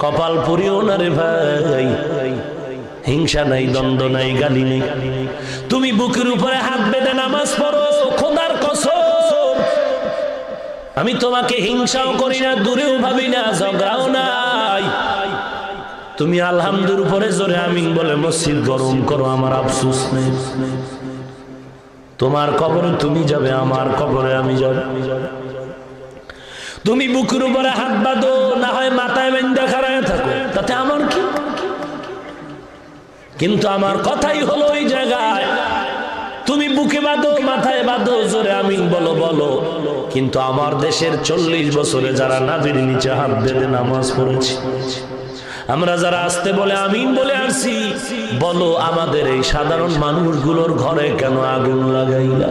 কপাল পুরিও না রে ভাই, হিংসা নাই, দ্বন্দ্ব নাই, গালি নেই। তুমি বুকের উপরে হাত বেঁধে নামাজ পড়ো, খোদার কসম আমি তোমাকে হিংসাও করি না, দূরেও ভাবি না, ঝগড়াও নাই। তুমি আলহামদুর উপরে জোরে আমিন বলে মসজিদ গরম করো, আমার আফসোস নেই। তোমার কবরে তুমি যাবে, আমার কবরে আমি যাব। তুমি বুকের উপরে হাত বাঁধো, না হয় মাথায় বেঁধে খাড়ায় থাকো, তাতে আমার কি? কিন্তু আমার কথাই হলো ওই জায়গায় তুমি বুকে বাঁধো, মাথায় বাঁধো, জোরে আমিন বলো বলো। কিন্তু আমার দেশের 40 বছরে যারা নাভির নিচে হাত বেঁধে নামাজ পড়েছি, আমরা যারা আসতে বলে আমিন বলে আসছি, বলো আমাদের এই সাধারণ মানুষগুলোর ঘরে কেন আগুন লাগাইলা?